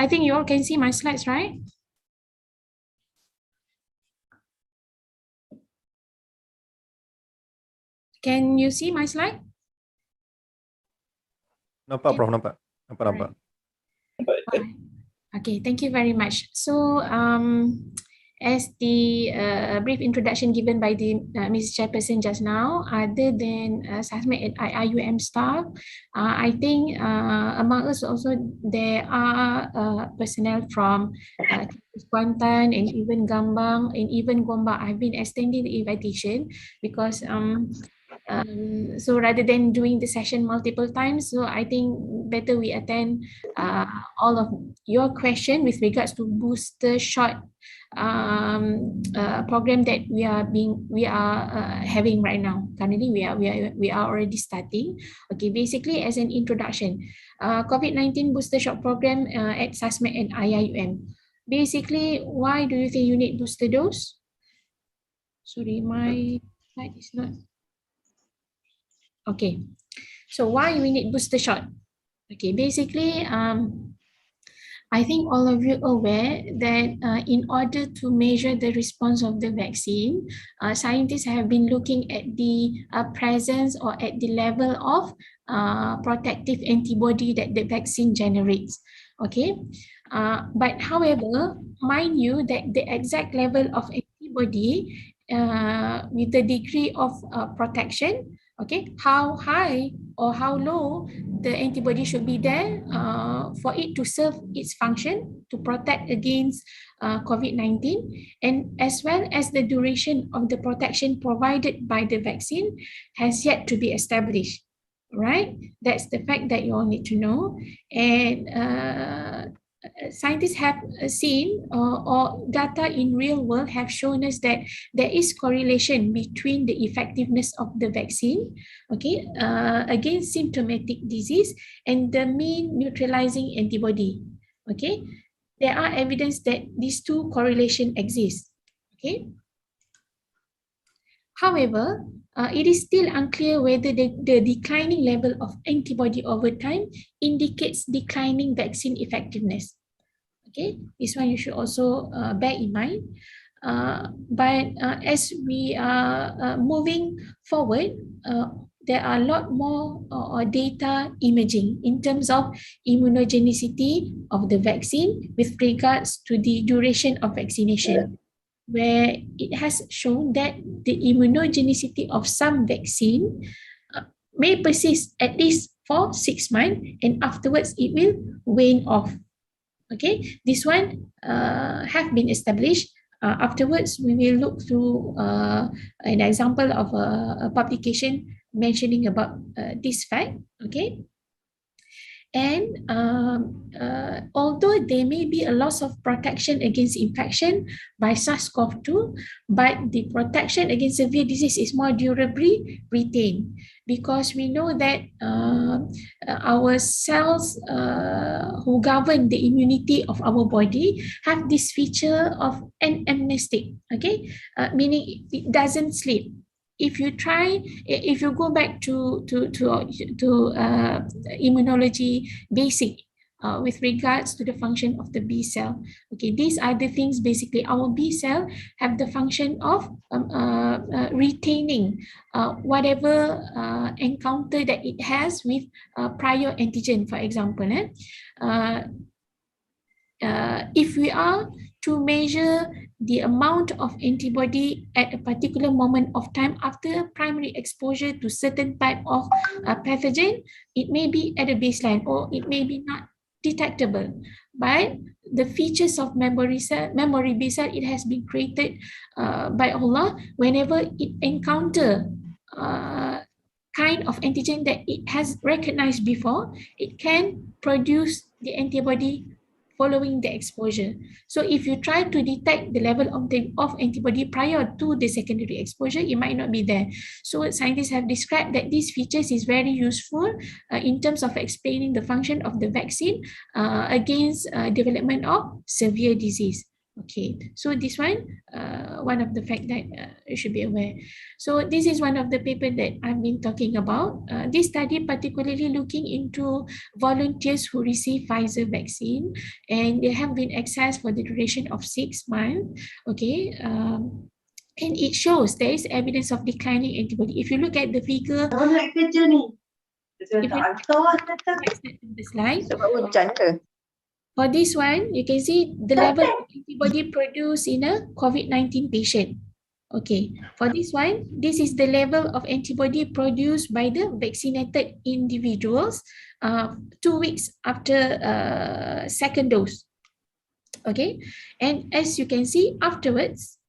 I think you all can see my slides, right? Can you see my slide? Nampak, Prof. Nampak. Nampak. Alright. Okay, thank you very much. So, as the brief introduction given by the Ms. Chairperson just now, other than SASMED and IIUM staff, I think among us also there are personnel from Kuantan and even Gambang and even Gombak. I've been extending the invitation because so rather than doing the session multiple times, so I think better we attend all of your question with regards to booster shot program that we are having right now. Currently, we are already starting. Okay, basically as an introduction, COVID-19 booster shot program at SASMED and IIUM. Basically, why do you think you need booster dose? Sorry, my slide is not. Okay, so why we need booster shot? Okay, basically, I think all of you are aware that in order to measure the response of the vaccine, scientists have been looking at the presence or at the level of protective antibody that the vaccine generates. Okay, but however, mind you that the exact level of antibody with the degree of protection, okay, how high or how low the antibody should be there for it to serve its function to protect against COVID-19, and as well as the duration of the protection provided by the vaccine has yet to be established, right? That's the fact that you all need to know. And scientists have seen or data in real world have shown us that there is correlation between the effectiveness of the vaccine, okay, against symptomatic disease and the mean neutralizing antibody. Okay, there are evidence that these two correlation exist. Okay. However, it is still unclear whether the declining level of antibody over time indicates declining vaccine effectiveness. Okay, this one you should also bear in mind. But as we are moving forward, there are a lot more data emerging in terms of immunogenicity of the vaccine with regards to the duration of vaccination, where it has shown that the immunogenicity of some vaccine may persist at least for 6 months, and afterwards it will wane off. Okay, this one have been established. Afterwards, we will look through an example of a publication mentioning about this fact. Okay. And although there may be a loss of protection against infection by SARS-CoV-2, but the protection against severe disease is more durably retained, because we know that our cells who govern the immunity of our body have this feature of an amnestic, okay, meaning it doesn't sleep. If you go back to immunology basic with regards to the function of the B cell, okay, these are the things basically. Our B cell have the function of retaining whatever encounter that it has with prior antigen, for example. If we are to measure the amount of antibody at a particular moment of time after primary exposure to certain type of pathogen, it may be at a baseline or it may be not detectable. But the features of memory B cell, it has been created by Allah. Whenever it encounter kind of antigen that it has recognized before, it can produce the antibody following the exposure. So if you try to detect the level of antibody prior to the secondary exposure, it might not be there. So scientists have described that these features is very useful in terms of explaining the function of the vaccine against development of severe disease. Okay, so this one of the fact that you should be aware. So this is one of the paper that I've been talking about. This study particularly looking into volunteers who receive Pfizer vaccine, and they have been accessed for the duration of 6 months. Okay, and it shows there is evidence of declining antibody. If you look at the figure, if you look at the slide, Sebab hujan ke? for this one, you can see the level of antibody produced in a COVID-19 patient. Okay, for this one, this is the level of antibody produced by the vaccinated individuals 2 weeks after second dose. Okay, and as you can see afterwards,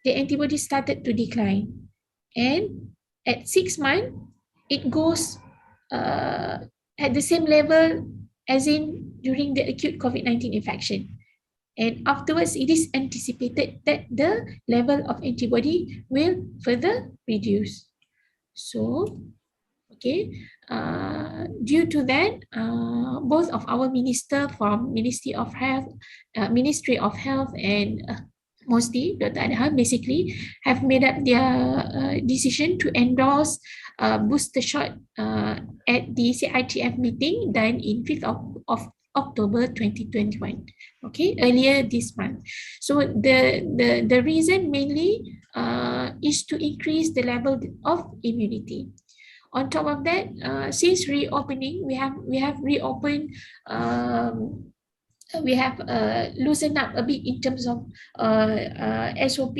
the antibody started to decline. And at 6 months, it goes at the same level as in during the acute COVID-19 infection. And afterwards, it is anticipated that the level of antibody will further reduce. So, okay, due to that, both of our minister from Ministry of Health and mostly Dr. Adham basically have made up their decision to endorse booster shot at the CITF meeting done in 5th of October 2021. Okay, earlier this month. So the reason mainly is to increase the level of immunity. On top of that, since reopening, we have reopened. We have loosened up a bit in terms of SOP,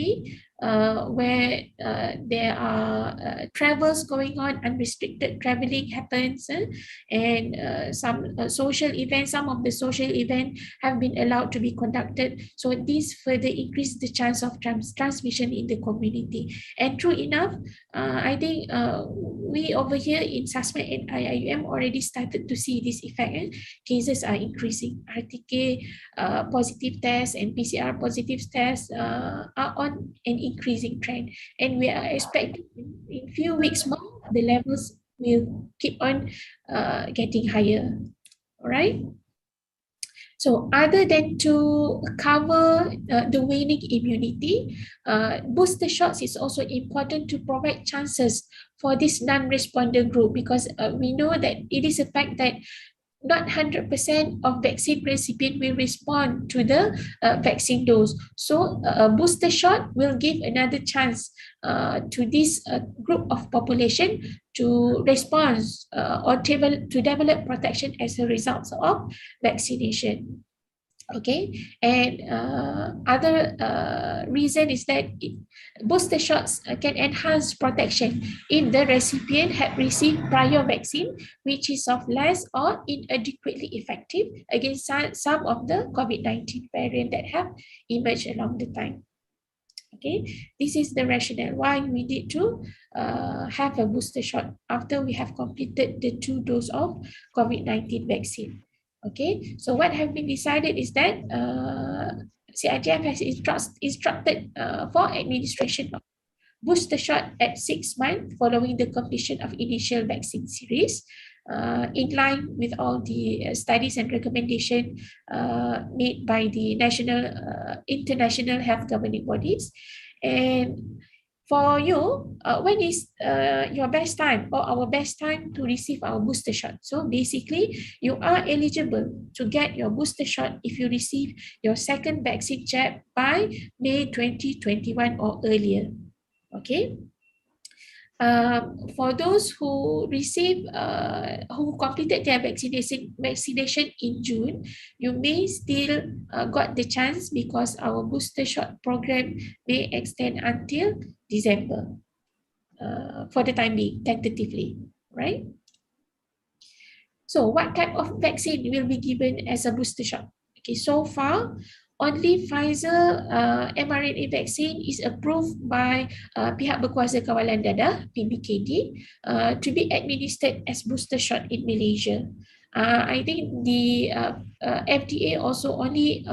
where there are travels going on, unrestricted traveling happens, and some social events, some of the social events have been allowed to be conducted. So this further increase the chance of transmission in the community. And true enough, I think we over here in SASMED and IIUM already started to see this effect. Cases are increasing. RTK positive tests and PCR positive tests are on an increasing trend, and we are expecting in few weeks more the levels will keep on getting higher. All right. So other than to cover the waning immunity, booster shots is also important to provide chances for this non-responder group, because we know that it is a fact that not 100% of vaccine recipient will respond to the vaccine dose. So a booster shot will give another chance to this group of population to respond or to develop protection as a result of vaccination. Okay, and other reason is that booster shots can enhance protection if the recipient had received prior vaccine which is of less or inadequately effective against some of the COVID-19 variant that have emerged along the time. Okay, this is the rationale why we need to have a booster shot after we have completed the 2 doses of COVID-19 vaccine. Okay, so what have been decided is that CITF has instructed for administration of booster shot at 6 months following the completion of initial vaccine series, in line with all the studies and recommendation made by the national, international health governing bodies. And for you, when is your best time or our best time to receive our booster shot? So basically, you are eligible to get your booster shot if you receive your second vaccine jab by May 2021 or earlier. Okay. For those who who completed their vaccination in June, you may still got the chance because our booster shot program may extend until December for the time being, tentatively, right? So what type of vaccine will be given as a booster shot? Okay, so far, only Pfizer mRNA vaccine is approved by Pihak Berkuasa Kawalan Dadah, PBKD, to be administered as booster shot in Malaysia. I think the FDA also only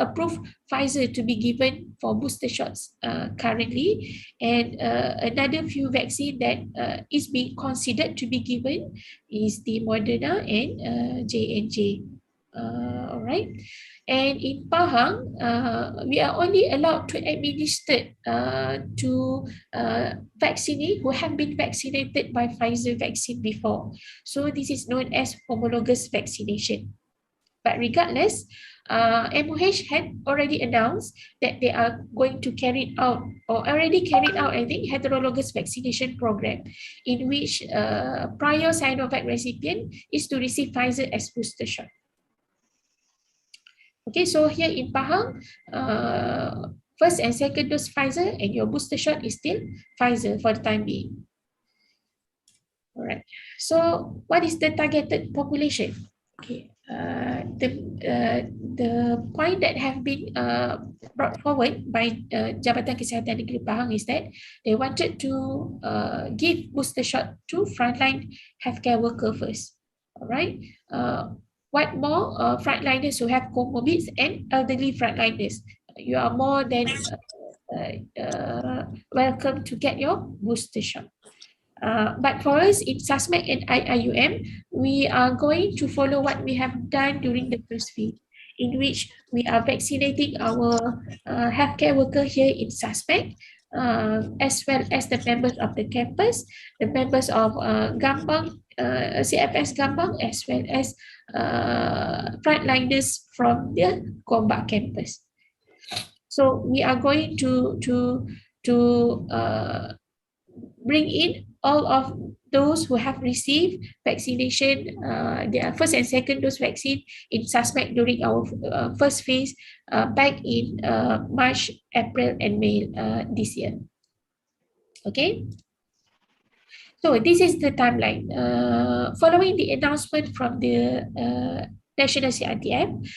approved Pfizer to be given for booster shots currently, and another few vaccine that is being considered to be given is the Moderna and J&J. All right? And in Pahang, we are only allowed to administer to vaccinee who have been vaccinated by Pfizer vaccine before. So this is known as homologous vaccination. But regardless, MOH had already announced that they are going to carry out or already carried out, I think, heterologous vaccination program in which prior Sinovac recipient is to receive Pfizer as booster shot. Okay, so here in Pahang, first and second dose Pfizer and your booster shot is still Pfizer for the time being. All right. So what is the targeted population? Okay. The point that have been brought forward by Jabatan Kesihatan Negeri Pahang is that they wanted to give booster shot to frontline healthcare worker first. All right. What more frontliners who have comorbids and elderly frontliners? You are more than welcome to get your booster shot. But for us in SASMAC and IIUM, we are going to follow what we have done during the first phase, in which we are vaccinating our healthcare worker here in SASMAC, as well as the members of the campus, the members of Gambang, CFS Gambang, as well as frontliners from the Gombak campus. So we are going to bring in all of those who have received vaccination, their first and second dose vaccine in SASMAC during our first phase back in March, April, and May this year. Okay. So this is the timeline. Following the announcement from the National CRTM,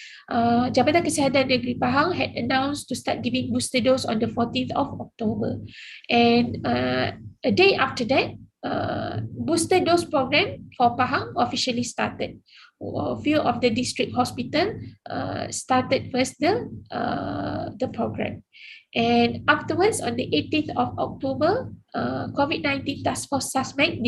Jabatan Kesihatan Negeri Pahang had announced to start giving booster dose on the 14th of October. And a day after that, booster dose program for Pahang officially started. A few of the district hospital started first the program. And afterwards, on the 18th of October, COVID-19 Task Force SASMAC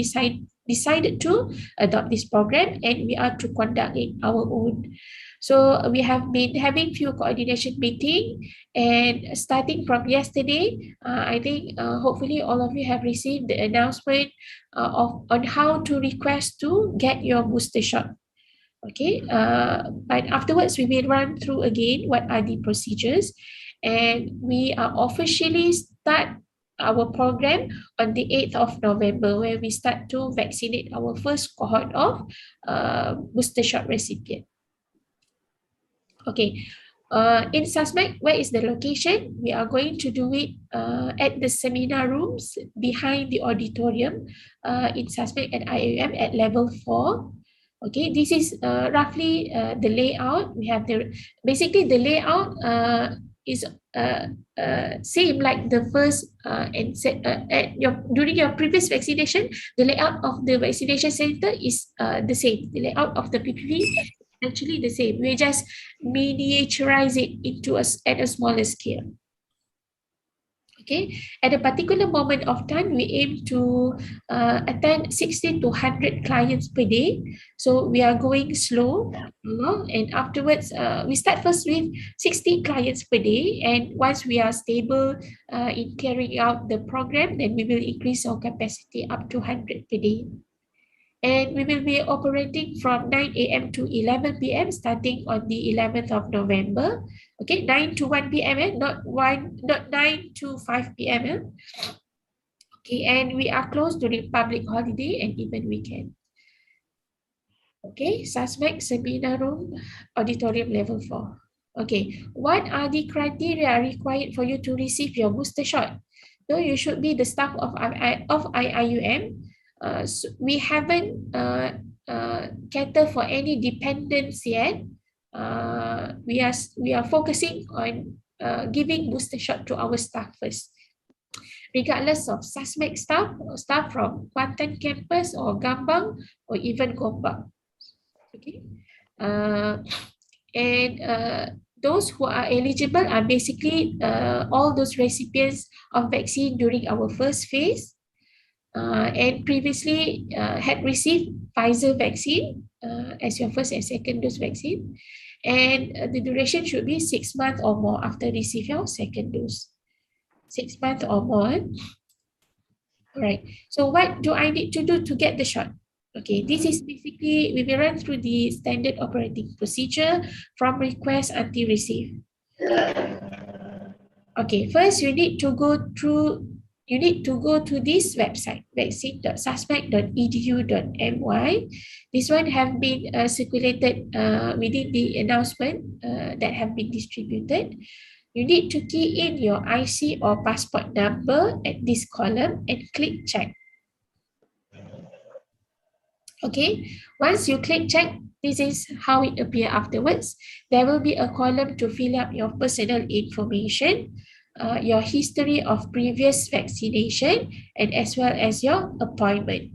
decided to adopt this program, and we are to conduct it our own. So we have been having few coordination meeting, and starting from yesterday, I think hopefully all of you have received the announcement on how to request to get your booster shot. Okay, but afterwards we will run through again what are the procedures, and we are officially start our program on the 8th of November, where we start to vaccinate our first cohort of booster shot recipient. Okay, in SASMAC, where is the location? We are going to do it at the seminar rooms behind the auditorium in SASMAC and IAM at level 4. Okay, this is roughly the layout. We have basically the layout is same like the first during your previous vaccination. The layout of the vaccination center is the same. The layout of the PPV is actually the same. We just miniaturize it into at a smaller scale. Okay, at a particular moment of time, we aim to attend 60 to 100 clients per day. So we are going slow, and afterwards, we start first with 60 clients per day. And once we are stable in carrying out the program, then we will increase our capacity up to 100 per day. And we will be operating from 9 a.m. to 11 p.m. starting on the 11th of November. Okay, 9 to 1 p.m. Not 9 to 5 p.m. Okay, and we are closed during public holiday and even weekend. Okay, SASMAC Seminar Room, Auditorium Level 4. Okay, what are the criteria required for you to receive your booster shot? So you should be the staff of IIUM. So we haven't catered for any dependents yet. We are focusing on giving booster shot to our staff first, regardless of SASMAC staff or staff from Kuantan campus or Gambang or even Gombak. Okay, and those who are eligible are basically all those recipients of vaccine during our first phase. And previously had received Pfizer vaccine as your first and second dose vaccine, And the duration should be 6 months or more after receive your second dose. 6 months or more. All right. So what do I need to do to get the shot? Okay, this is basically, we will run through the standard operating procedure from request until receive. Okay, first you need to go to this website, vaccine.suspect.edu.my. This one have been circulated within the announcement that have been distributed. You need to key in your IC or passport number at this column and click check. Okay, once you click check, this is how it appear afterwards. There will be a column to fill up your personal information, your history of previous vaccination, and as well as your appointment.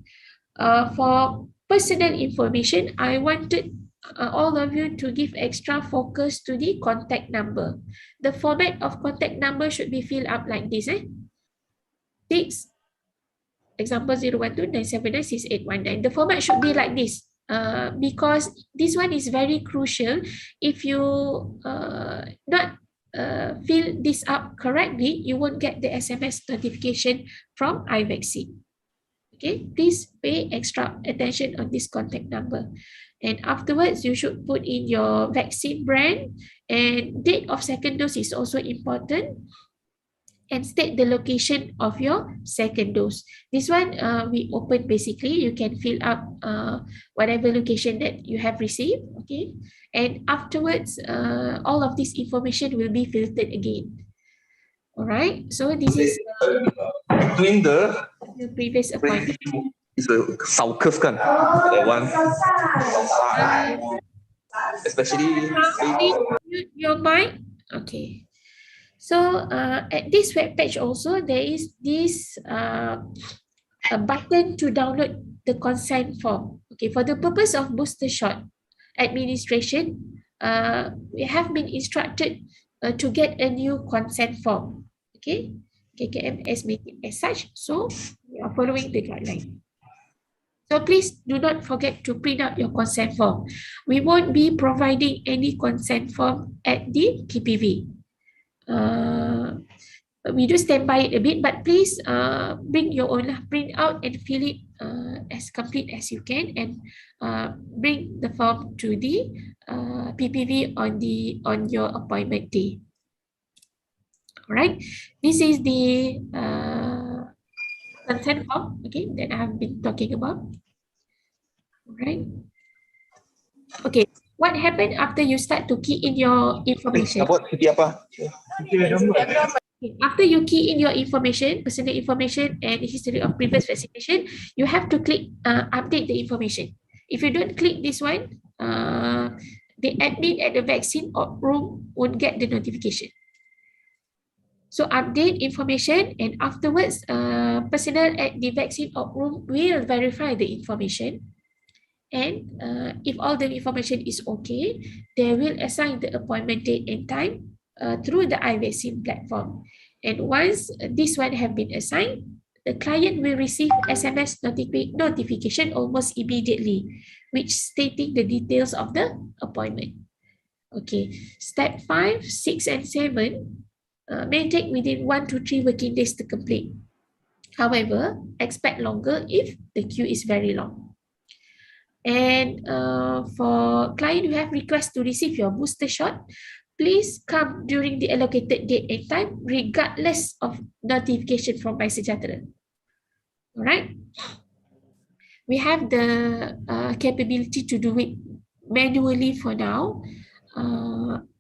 For personal information, I wanted all of you to give extra focus to the contact number. The format of contact number should be filled up like this. 6, example 012-979-6819. The format should be like this. Because this one is very crucial. If you not fill this up correctly, you won't get the SMS notification from iVaccine. Okay, please pay extra attention on this contact number. And afterwards, you should put in your vaccine brand, and date of second dose is also important, and state the location of your second dose. This one we open basically. You can fill up whatever location that you have received. Okay, and afterwards all of this information will be filtered again. All right, so this is Between the previous appointment. is a sulcus kan, that one. Especially Please mute your mic. Okay. So at this web page also, there is this a button to download the consent form. Okay, for the purpose of booster shot administration, we have been instructed to get a new consent form. Okay, KKMS made it as such, so we are following the guideline. So please do not forget to print out your consent form. We won't be providing any consent form at the KPV. We do stand by it a bit, but please bring your own, print out and fill it as complete as you can, and bring the form to the PPV on your appointment day. All right, this is the consent form, okay, that I have been talking about. All right. Okay, what happened after you start to key in your information? After you key in your information, personal information, and history of previous vaccination, you have to click update the information. If you don't click this one, the admin at the vaccine room won't get the notification. So update information, and afterwards, personnel at the vaccine room will verify the information. And if all the information is okay, they will assign the appointment date and time through the iVaccine platform. And once this one have been assigned, the client will receive SMS notification almost immediately, which stating the details of the appointment. Okay, step 5, 6, and 7 may take within 1 to 3 working days to complete. However, expect longer if the queue is very long. And for client who have request to receive your booster shot, please come during the allocated date and time, regardless of notification from MySejahtera. All right. We have the capability to do it manually for now,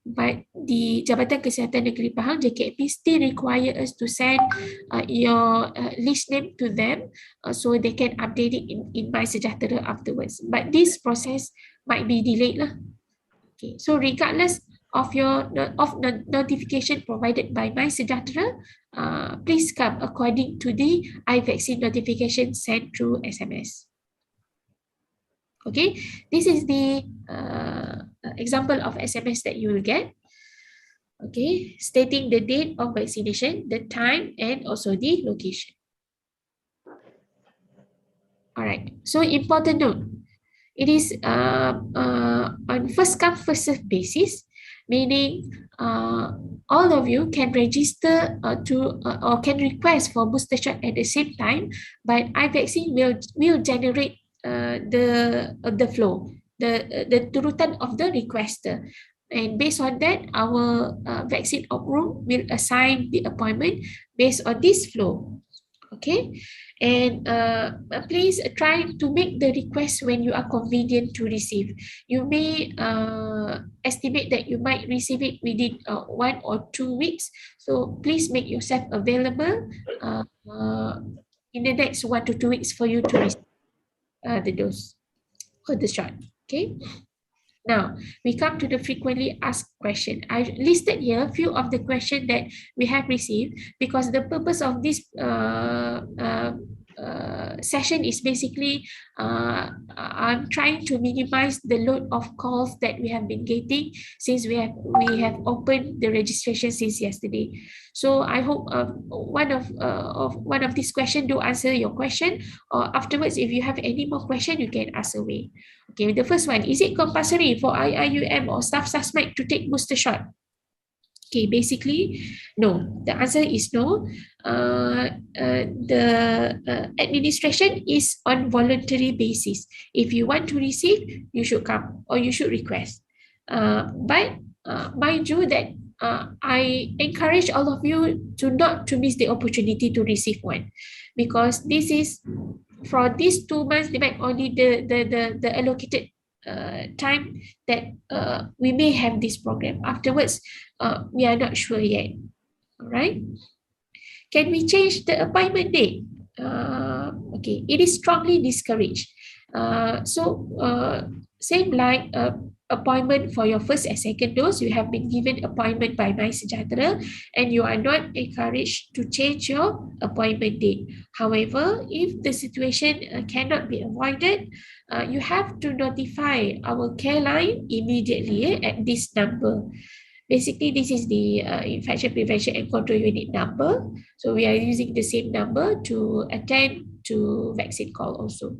but the Jabatan Kesihatan Negeri Pahang, JKP, still require us to send your list name to them so they can update it in MySejahtera afterwards. But this process might be delayed lah. Okay, so regardless of your notification provided by MySejahtera, please come according to the iVaccine notification sent through SMS. Okay, this is the example of SMS that you will get. Okay, stating the date of vaccination, the time, and also the location. All right, so important note, It is on first come first serve basis, meaning all of you can register or can request for booster shot at the same time, but iVaccine will generate the flow, the turutan of the requester. And based on that, our vaccine op room will assign the appointment based on this flow. Okay, and please try to make the request when you are convenient to receive. You may estimate that you might receive it within 1 or 2 weeks, so please make yourself available in the next 1 to 2 weeks for you to receive the dose or the shot. Okay. Now, we come to the frequently asked question. I listed here a few of the questions that we have received because the purpose of this session is basically I'm trying to minimize the load of calls that we have been getting since we have opened the registration since yesterday. So I hope one of these questions do answer your question, or afterwards if you have any more question you can ask away. Okay, the first one, is it compulsory for IIUM or staff susmec to take booster shot? Okay, basically, no. The answer is no. The administration is on voluntary basis. If you want to receive, you should come or you should request. But mind you that I encourage all of you to not to miss the opportunity to receive one, because this is for these 2 months, they might only the allocated time that we may have this program. Afterwards, we are not sure yet. All right. Can we change the appointment date? Okay, it is strongly discouraged. Same like appointment for your first and second dose, you have been given appointment by MySejahtera and you are not encouraged to change your appointment date. However, if the situation cannot be avoided, you have to notify our care line immediately at this number. Basically, this is the infection prevention and control unit number. So we are using the same number to attend to vaccine call also.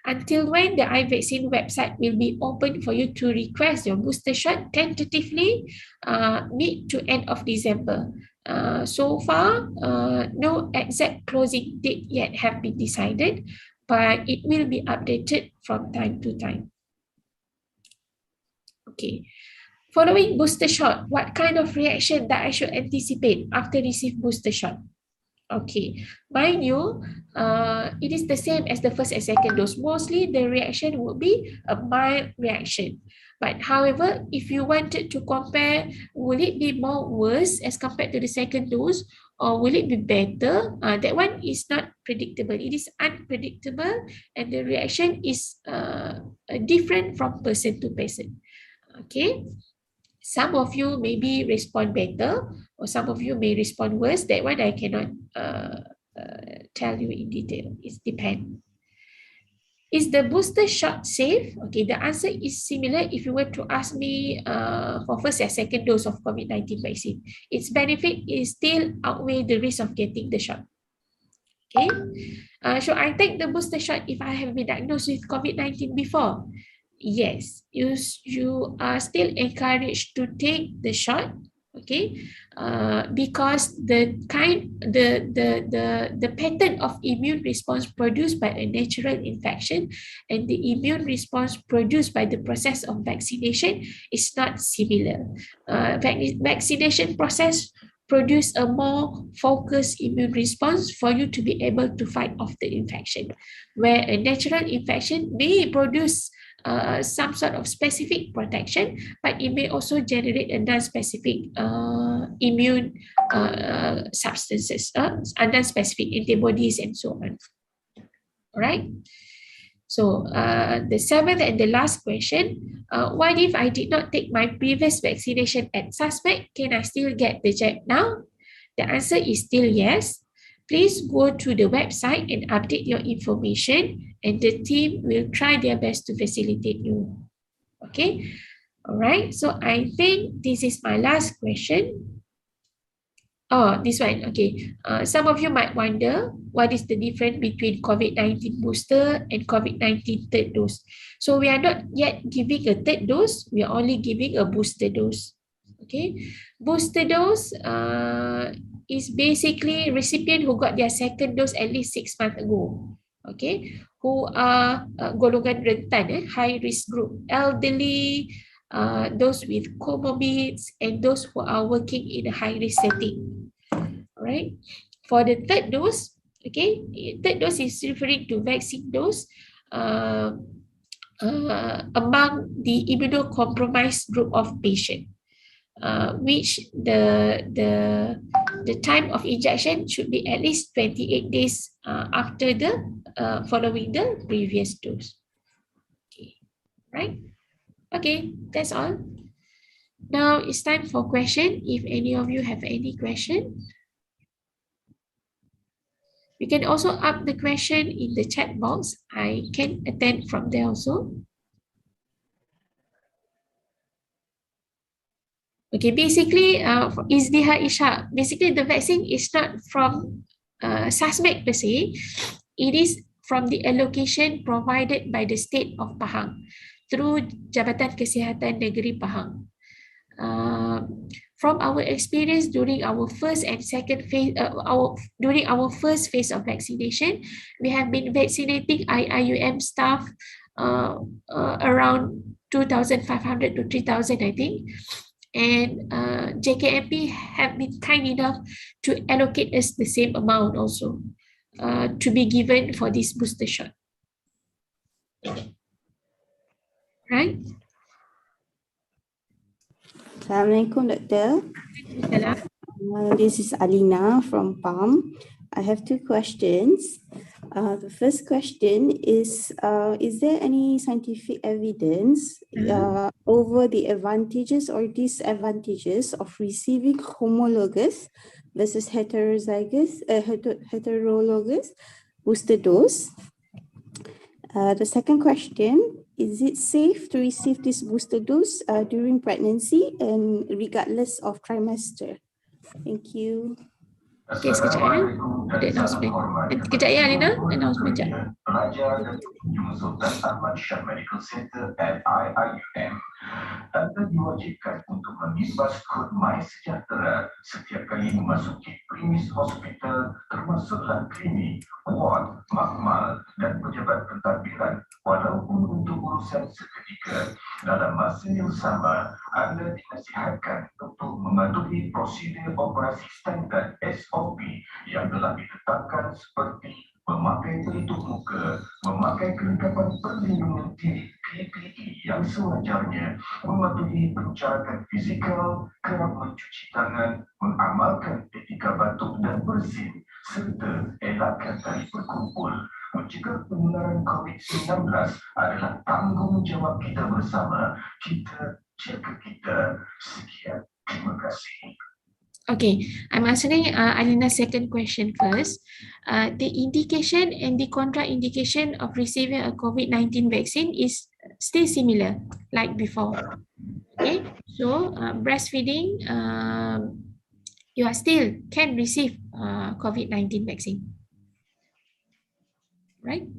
Until when the iVaccine website will be open for you to request your booster shot, tentatively mid to end of December. So far, no exact closing date yet have been decided, but it will be updated from time to time. Okay. Following booster shot, what kind of reaction that I should anticipate after receive booster shot? Okay, mind you, it is the same as the first and second dose. Mostly the reaction would be a mild reaction. But however, if you wanted to compare, will it be more worse as compared to the second dose, or will it be better? That one is not predictable. It is unpredictable, and the reaction is different from person to person. Okay. Some of you maybe respond better, or some of you may respond worse. That one I cannot tell you in detail. It depends. Is the booster shot safe? Okay, the answer is similar if you were to ask me for first and second dose of COVID-19 vaccine. Its benefit is still outweigh the risk of getting the shot. Okay, should I take the booster shot if I have been diagnosed with COVID-19 before? Yes, you are still encouraged to take the shot, okay, because the pattern of immune response produced by a natural infection and the immune response produced by the process of vaccination is not similar. Vaccination process produce a more focused immune response for you to be able to fight off the infection, where a natural infection may produce some sort of specific protection, but it may also generate a non-specific immune substances, non-specific antibodies and so on. All right. So the seventh and the last question, what if I did not take my previous vaccination at suspect? Can I still get the jab now? The answer is still yes. Please go to the website and update your information, and the team will try their best to facilitate you. Okay. All right. So I think this is my last question. Oh, this one. Okay. Some of you might wonder what is the difference between COVID-19 booster and COVID-19 third dose. So we are not yet giving a third dose. We are only giving a booster dose. Okay. Booster dose is basically recipient who got their second dose at least 6 months ago. Okay. Who are golongan rentan, high risk group, elderly, those with comorbids, and those who are working in a high risk setting. All right. For the third dose, okay, third dose is referring to vaccine dose among the immunocompromised group of patient, which the time of injection should be at least 28 days after the following the previous dose. Okay, right? Okay, that's all. Now it's time for question. If any of you have any question, you can also up the question in the chat box. I can attend from there also. Okay, basically, Izdiha Isha, basically the vaccine is not from SASMEC per se. It is from the allocation provided by the state of Pahang through Jabatan Kesihatan Negeri Pahang. From our experience during our first and second phase, during our first phase of vaccination, we have been vaccinating IIUM staff around 2,500 to 3,000, I think. And JKMP have been kind enough to allocate us the same amount also to be given for this booster shot. Right? Assalamualaikum, Doctor. This is Alina from PAM. I have two questions. The first question is there any scientific evidence over the advantages or disadvantages of receiving homologous versus heterologous booster dose? The second question, is it safe to receive this booster dose during pregnancy and regardless of trimester? Thank you. Okay, sekejap ya. Ada announcement. Kejap ya, Alina. Announcement sekejap. Pelajar dan Konsultan Ahmad Shah Medical Center at IIUM. Anda diwajibkan untuk mengimbas kod My Sejahtera setiap kali memasuki premis hospital, termasuklah klinik, ward, makmal dan pejabat pentadbiran, walaupun untuk urusan seketika. Dalam masa yang sama, anda dinasihatkan untuk mematuhi prosedur operasi standard SOP yang telah ditetapkan seperti memakai pelitup muka, memakai kelengkapan perlindungan diri PPE yang sewajarnya, mematuhi pencarakan fizikal, kerap mencuci tangan, mengamalkan etika batuk dan bersin, serta elakkan tali berkumpul. Mencegah penularan COVID-19 adalah tanggungjawab kita bersama. Kita jaga kita. Sekian. Terima kasih. Okay, I'm answering Alina's second question first. The indication and the contraindication of receiving a COVID-19 vaccine is still similar like before. Okay, so breastfeeding, you are still can receive COVID-19 vaccine, right?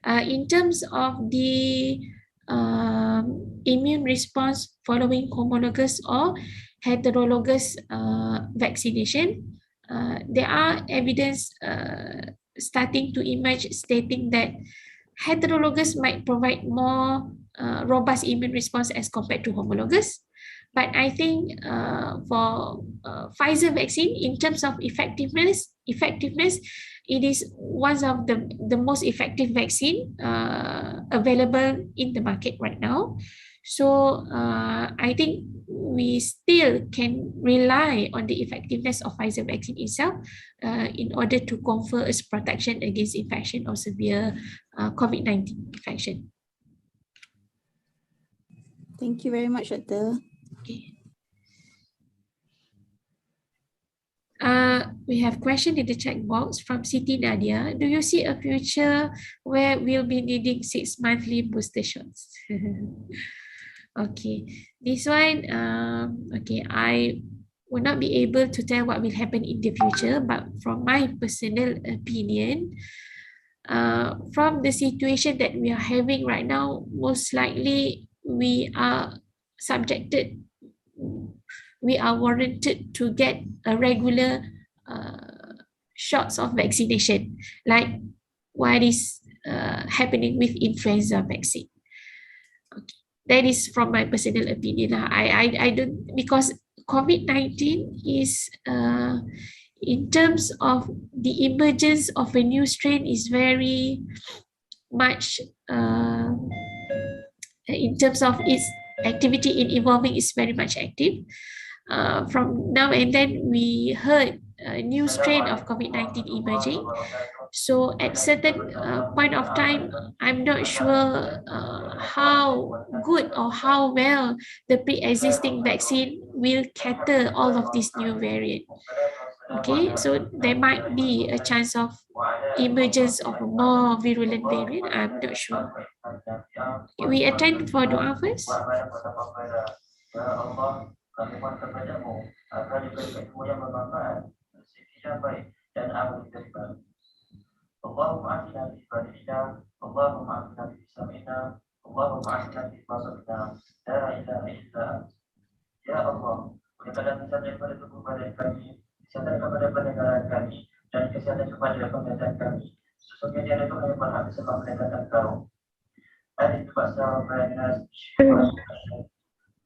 In terms of the immune response following homologous or heterologous vaccination, there are evidence starting to emerge stating that heterologous might provide more robust immune response as compared to homologous. But I think for Pfizer vaccine, in terms of effectiveness, it is one of the most effective vaccine available in the market right now. So I think we still can rely on the effectiveness of Pfizer vaccine itself in order to confer us protection against infection or severe COVID-19 infection. Thank you very much, Doctor. Okay. We have question in the chat box from Siti Nadia. Do you see a future where we'll be needing 6 monthly booster shots? Okay, this one, okay, will not be able to tell what will happen in the future, but from my personal opinion, from the situation that we are having right now, most likely we are subjected, we are warranted to get a regular shots of vaccination, like what is happening with influenza vaccine. Okay. That is from my personal opinion. I don't, because COVID-19 is in terms of the emergence of a new strain is very much in terms of its activity in evolving is very much active. From now and then we heard a new strain of COVID-19 emerging. So at certain point of time, I'm not sure how good or how well the pre-existing vaccine will cater all of these new variants. Okay, so there might be a chance of emergence of a more virulent variant. I'm not sure. We attend for dua first. Ya Allah, kami mohon kepadamu agar diberikan ilmu yang bermanfaat, rezeki yang baik, dan amal yang diterima. Allahumma atina fi badina, Allahumma atina fi samina, Allahumma atina fi basarina, la ilaha illa anta. Ya Allah, berikanlah kesehatan kepada tubuh badan kami, kesehatan kepada pendengaran kami, dan kesehatan kepada penglihatan kami. Sesungguhnya tiada Tuhan yang berhak disembah melainkan Engkau. Alif Basar Banas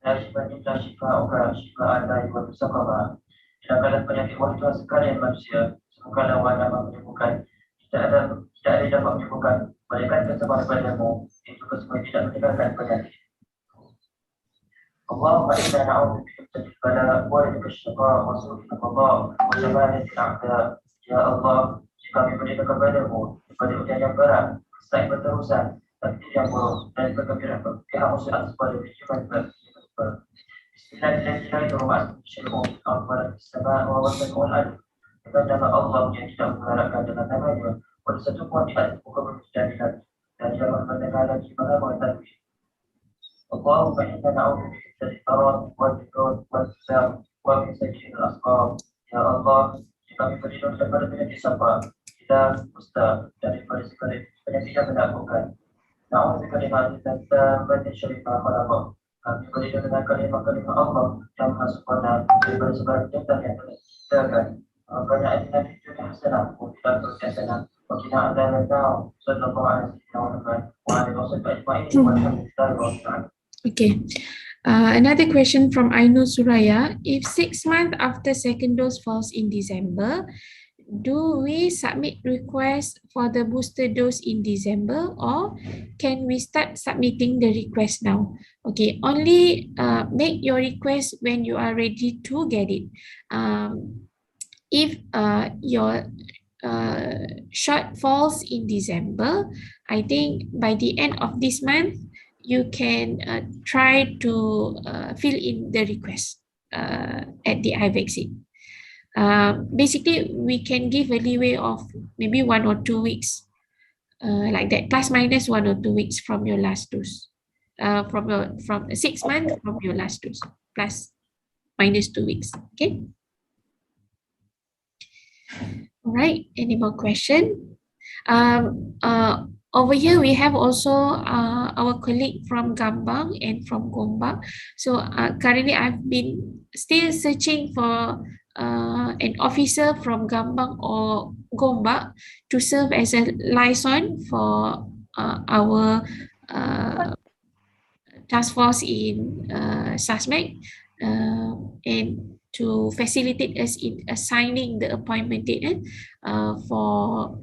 Nasibah Shifa'uka Shifa'atai wa Tusaqaba. Hilangkanlah penyakit wahai Tuhan sekalian manusia. Semoga wajah menyembuhkan. Tidak ada yang dapat menyembuhkan. Berikan kesembuhan kepadamu. Itu kesembuhan tidak meninggalkan penyakit. Allahumma inna na'udzubika min syarril bala wa rizqi syaqa wa su'il qada wa syamatatil a'da. Ya Allah, jika kami berikan kepadamu daripada ujian yang berat, kesaik berterusan, takdir yang buruk, dan kegembiraan pihak musuh atas pada tujuan Bismillahirrahmanirrahim. Al-Fatihah Sama wa Wasal al kepada Allah yang tidak mengharapkan dengan namanya pada satu pun di atas muka bumi dan di hati dan jangan mendengar lagi mengamal tadbir. Allahumma inna na'udzubika min al-marad wal-junud wal-fasad wa min sayyi'il al-asqam. Ya Allah, kami berlindung daripada penyakit sampah, kita kusta, daripada segala penyakit yang menakutkan. Na'udzubika min syarri ma khalaq. Kami berlindung dengan kalimah-kalimah Allah yang maha sempurna daripada segala kejahatan yang telah diciptakan. Rabbana atina fid dunya hasanah wa fil akhirati hasanah wa qina adzabannar. Sallallahu alaihi wa alihi wasallam ajma'in walhamdulillahi rabbil alamin. Okay. Another question from Ainul Suraya. If 6 months after second dose falls in December, do we submit request for the booster dose in December, or can we start submitting the request now? Okay, only make your request when you are ready to get it. If your shot falls in December, I think by the end of this month, you can try to fill in the request at the iVaccine. Basically, we can give a leeway of maybe 1 or 2 weeks, like that, plus minus 1 or 2 weeks from your last dose, from 6 months from your last dose, plus minus 2 weeks. Okay. All right. Any more question? Over here, we have also our colleague from Gambang and from Gombak. So currently, I've been still searching for an officer from Gambang or Gombak to serve as a liaison for our task force in SASMEC and to facilitate us in assigning the appointment date for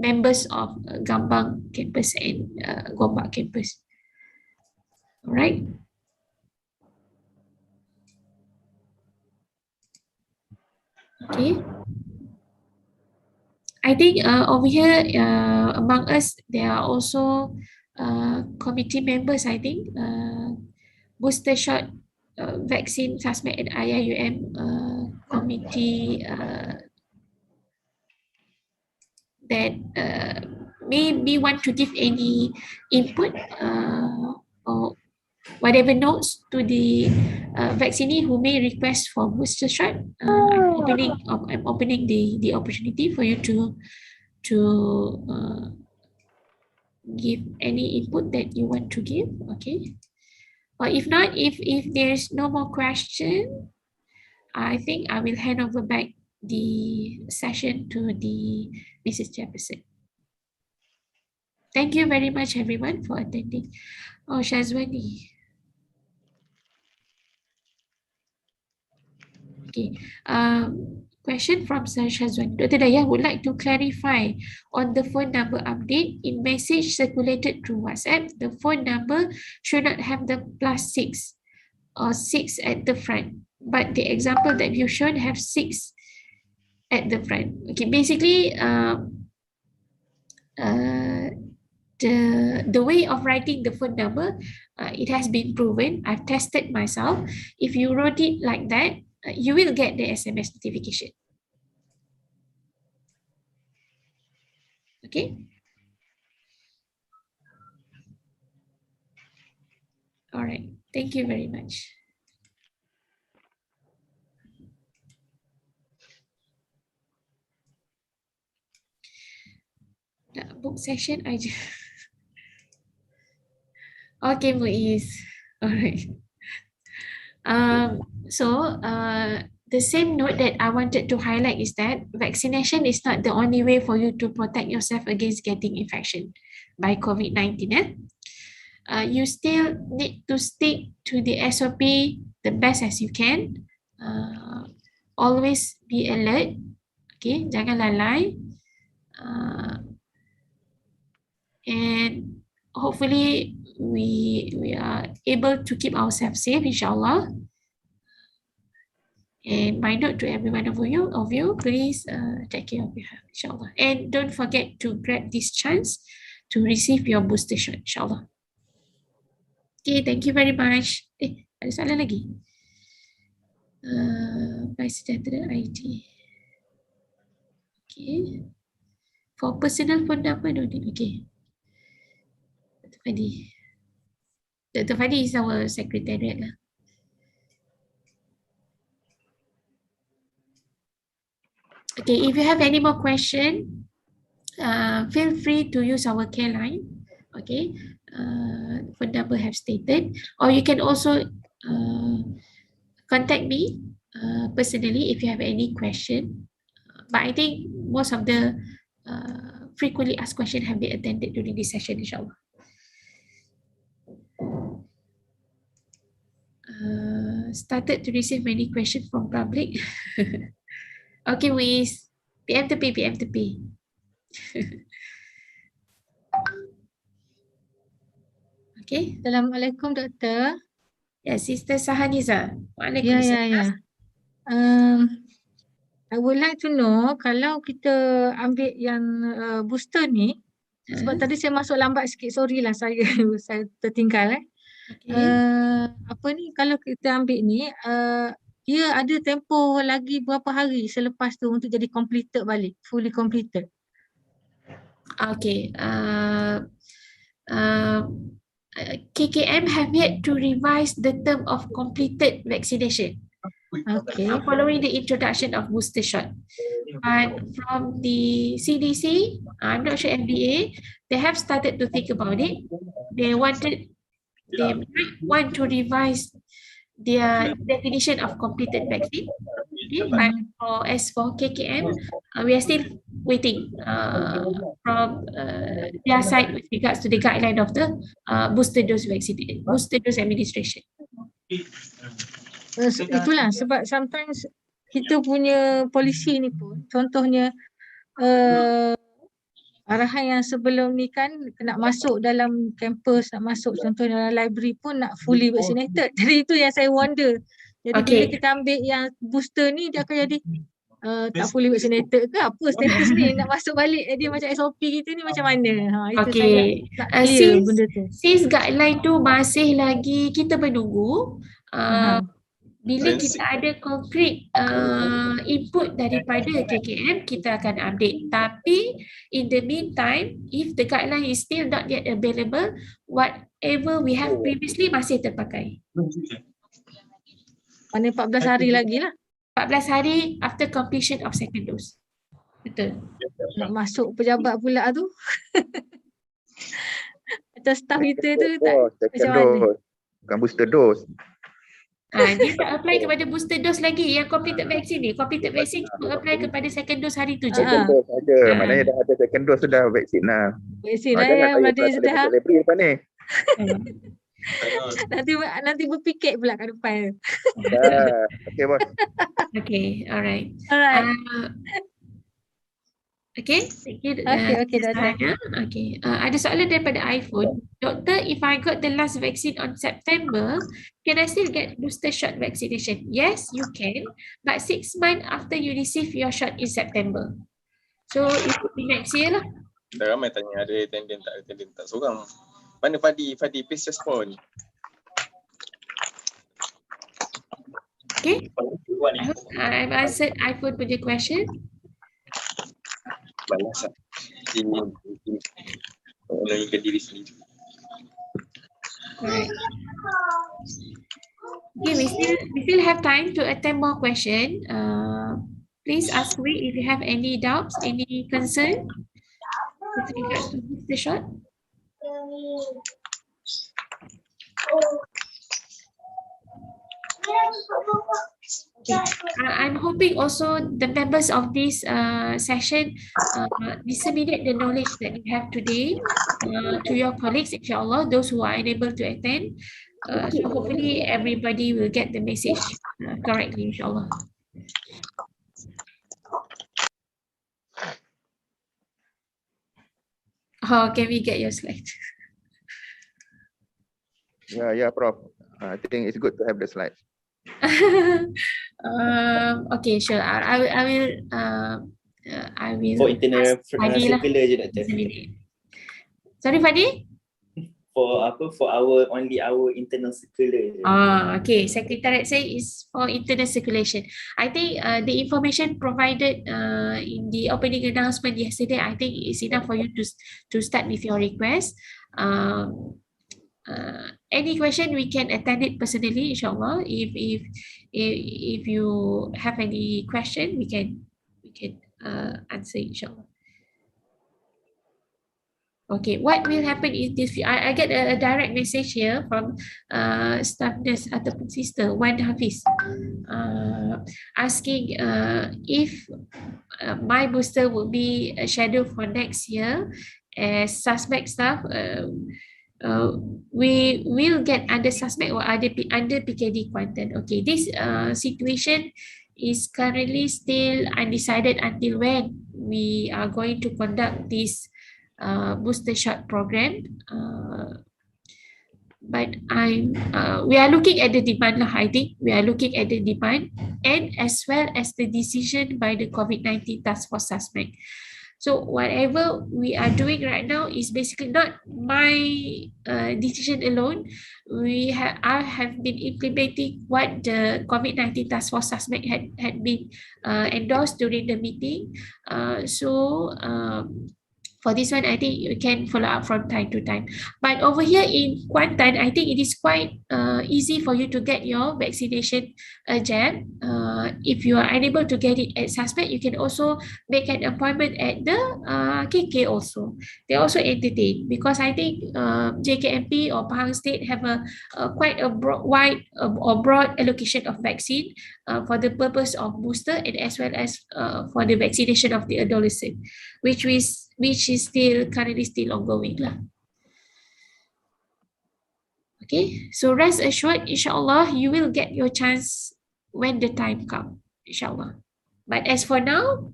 members of Gambang campus and Gombak campus. All right. Okay. I think over here among us, there are also committee members, I think, booster shot vaccine SASMEC and IIUM committee that maybe want to give any input or whatever notes to the vaccinee who may request for booster shot. I'm opening the opportunity for you to give any input that you want to give. Okay. Or if not, if there's no more question, I think I will hand over back the session to the Mrs. Jefferson. Thank you very much, everyone, for attending. Oh, Shazwani. Okay. Question from Sir Shazwani. Dr. Daya would like to clarify on the phone number update. In message circulated through WhatsApp, the phone number should not have the +6 or 6 at the front. But the example that you showed have 6 at the front. Okay, basically, the way of writing the phone number, it has been proven. I've tested myself. If you wrote it like that, you will get the SMS notification. Okay. All right. Thank you very much. Book session, I just... Okay, Muiz. All right. The same note that I wanted to highlight is that vaccination is not the only way for you to protect yourself against getting infection by COVID-19. You still need to stick to the SOP the best as you can. Always be alert. Okay, jangan lalai. And hopefully we are able to keep ourselves safe, inshallah. And my note to every one of you, please take care of your health, inshallah. And don't forget to grab this chance to receive your booster shot, inshallah. Okay, thank you very much. Ada soalan lagi? By sejahtera IT. Okay. For personal phone number, no need. Okay. Dr. Fadi. Dr. Fadi is our secretariat lah. Okay, if you have any more question, feel free to use our care line. Okay, phone number have stated, or you can also contact me personally if you have any question. But I think most of the frequently asked questions have been attended during this session, inshallah. Started to receive many questions from public. Okay, Wiz. PM to P. Okay. Assalamualaikum, Doktor. Ya, Sister Sahaniza. Waalaikumsalam. Ya. I would like to know kalau kita ambil yang booster ni, sebab tadi saya masuk lambat sikit, sorry lah saya tertinggal. Okay. Kalau kita ambil ni, dia ada tempoh lagi berapa hari selepas tu untuk jadi completed balik, fully completed? Okay. KKM have yet to revise the term of completed vaccination. Okay. Following the introduction of booster shot. But from the CDC, I'm not sure FDA, they have started to think about it. They might want to revise their definition of completed vaccine. Okay, but as for KKM, we are still waiting from their side with regards to the guideline of the booster dose vaccine, booster dose administration. Itulah sebab sometimes kita punya polisi ni pun, contohnya arahan yang sebelum ni kan nak masuk dalam kampus, nak masuk contohnya dalam library pun nak fully vaccinated. Jadi itu yang saya wonder. Jadi bila kita ambil yang booster ni, dia akan jadi tak fully vaccinated ke apa status ni, nak masuk balik dia macam SOP kita ni macam mana? Itu saya tak clear benda tu. Since guideline tu masih lagi kita menunggu, bila kita ada konkret input daripada KKM, kita akan update. Tapi in the meantime, if the guideline is still not yet available, what whatever we have previously masih terpakai. Mana 14 hari lagi lah. 14 hari after completion of second dose. Betul. Nak masuk pejabat pula tu. Macam staff kita tu tak macam mana. Bukan booster dose. Dia tak apply kepada booster dose lagi. Yang completed vaksin ni. Completed vaksin cuma apply kepada second dose hari tu je. Second dose saja. Maknanya dah ada second dose sudah vaksin lah. Vaksin lah ya. Berarti sudah. Lepas ni. Nanti berpiket pula kat depan. Okay bos. Okay, alright. Alright. Okay, thank you. Okay, Doktor. Okay, ada soalan daripada iPhone. Doktor, if I got the last vaccine on September, can I still get booster shot vaccination? Yes, you can, but 6 months after you receive your shot in September. So, it will be next year lah. Dah ramai tanya ada attendant tak seorang. Mana Fadi, please respond. Okay, I hope I've answered iPhone punya question. Balas lah. Ini menggunakan diri sendiri. Alright. Okay, we still have time to attempt more question. Please ask me if you have any doubts, any concern with regards to booster shot. I'm hoping also the members of this session disseminate the knowledge that you have today to your colleagues, inshallah, those who are unable to attend. So hopefully everybody will get the message correctly, inshallah. How can we get your slide? Yeah, Prof. I think it's good to have the slides. Okay, sure. I will. For internal Fadi lah. circular je Doktor. Sorry, Fadi? For our internal circular je. Okay. Secretariat say is for internal circulation. I think the information provided in the opening announcement yesterday, I think is enough for you to start with your request. Any question we can attend it personally, inshallah. If you have any question, we can answer, inshallah. Okay, what will happen is this? I get a direct message here from staff nurse ataupun sister Wan Hafiz asking if my booster will be scheduled for next year as suspect staff. We will get under suspect or under PKD quarantine. Okay, this situation is currently still undecided until when we are going to conduct this booster shot program. But we are looking at the demand lah. I think we are looking at the demand and as well as the decision by the COVID-19 task force suspect. So whatever we are doing right now is basically not my decision alone. I have been implementing what the COVID-19 task force suspect had been endorsed during the meeting. For this one, I think you can follow up from time to time. But over here in Kuantan, I think it is quite easy for you to get your vaccination jab. If you are unable to get it at suspect, you can also make an appointment at the KK also. They also entertain because I think JKMP or Pahang State have quite a broad allocation of vaccine for the purpose of booster and as well as for the vaccination of the adolescent, which is currently still ongoing lah. Okay, so rest assured, inshallah, you will get your chance when the time comes, inshallah. But as for now,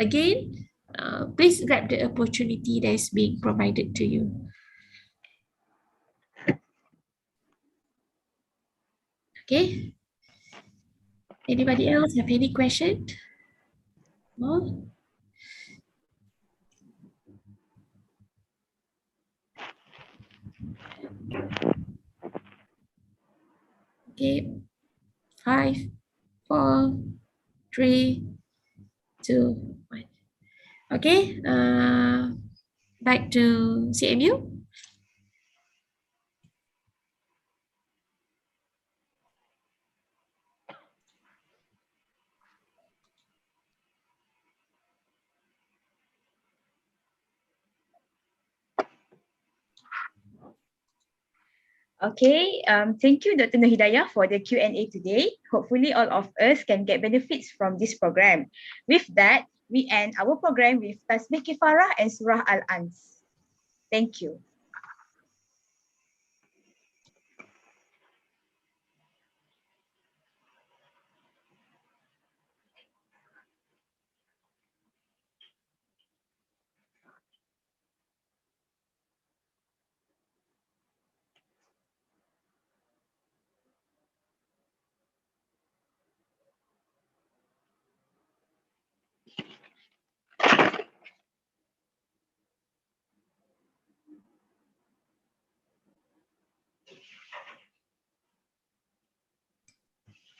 again, please grab the opportunity that is being provided to you. Okay. Anybody else have any question? No? Okay, 5, 4, 3, 2, 1. Okay, back to CMU. Okay, thank you, Dr. Nur Hidayah, for the Q&A today. Hopefully, all of us can get benefits from this program. With that, we end our program with Tasbih Kifarah and Surah Al-Ans. Thank you.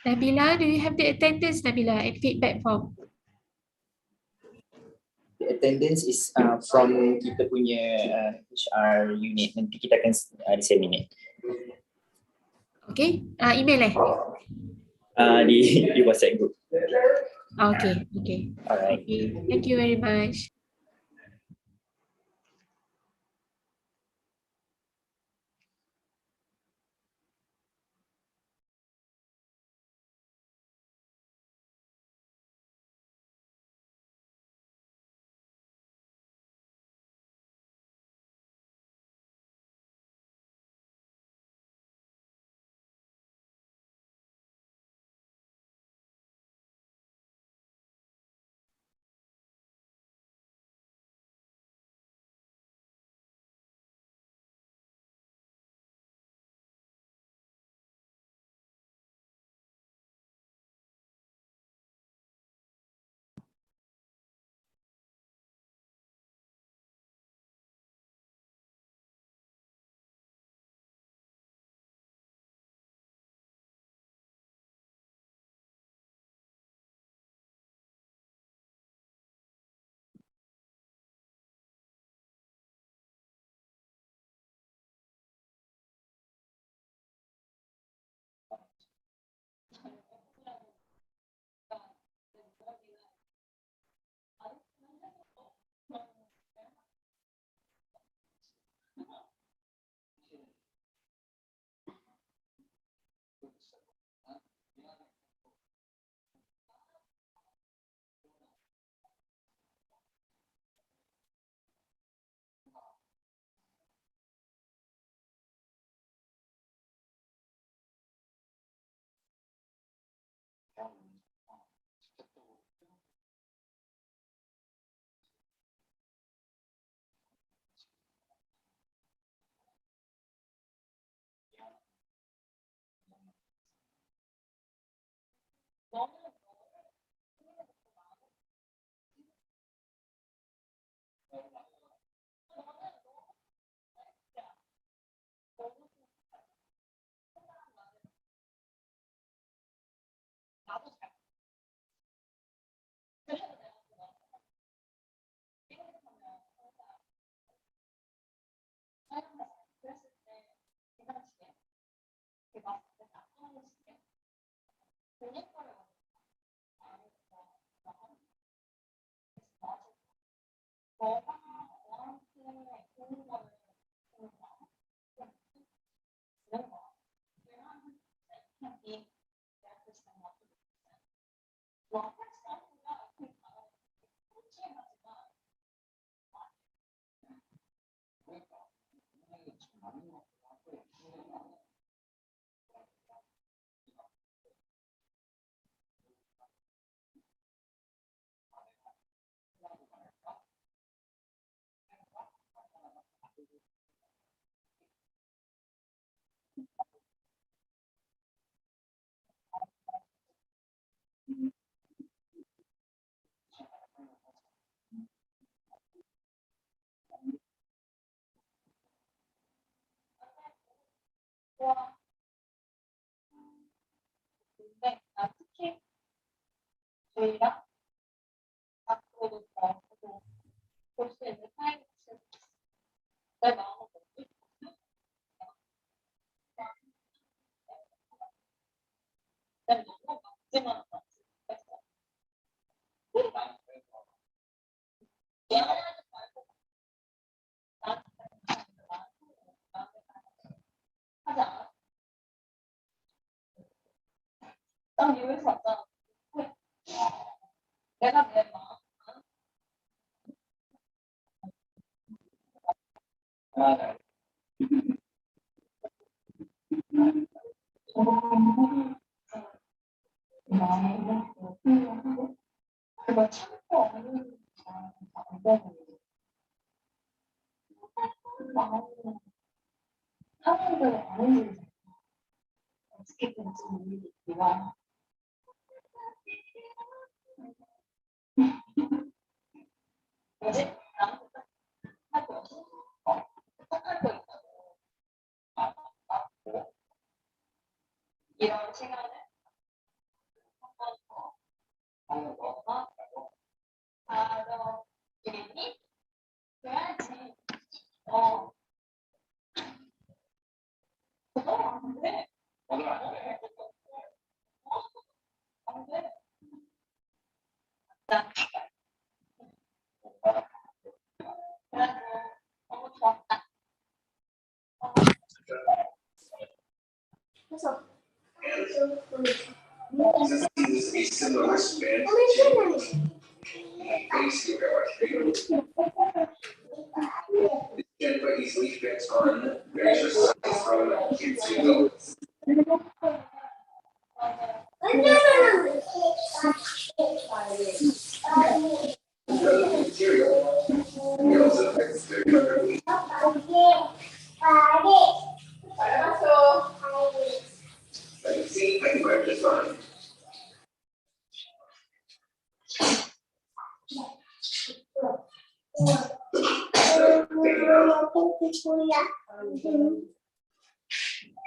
Nabila, do you have the attendance, Nabila, and feedback form? The attendance is from kita punya HR unit. Nanti kita akan disseminate. Okay, email Di WhatsApp group. Okay. Alright. Okay. Thank you very much.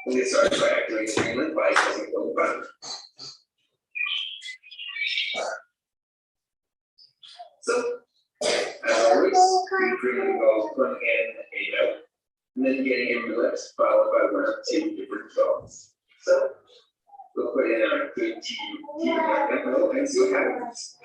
They started by activating screenlet by pressing the button. So, as always, we frequently involves putting in a note, and then getting a roulette followed by one or two different results. So, we'll put in our good team magnet and see what happens.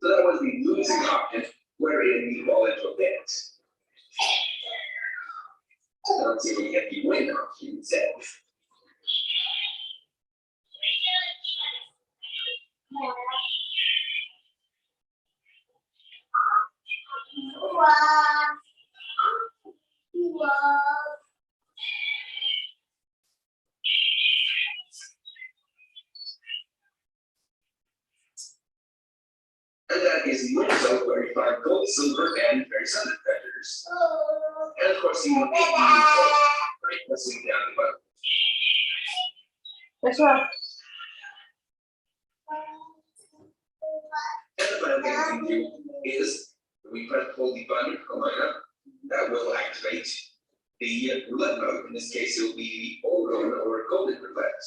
So that was the losing option, wherein we fall into a dance. So let's see if we get the win option instead. And that is the winner zone where you find gold, silver, and very sunlit treasures. And of course, you will get right pressing down the button. That's right. And the final thing we can do is we hold the button for lineup that will activate the roulette mode. In this case, it will be the Oron or golden roulette.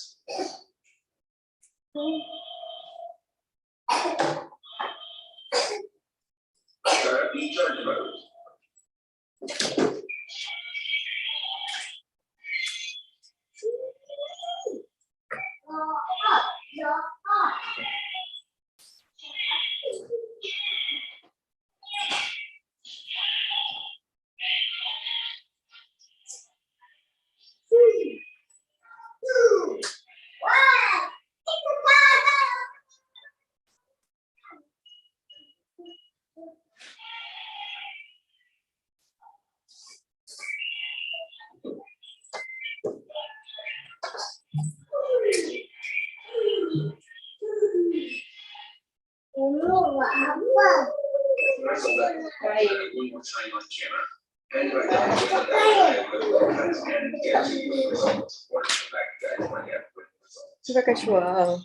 Start up the charge mode. So that one more time on camera. And right now, I will get to the results. Or back guys when I have the results. Sudah casual.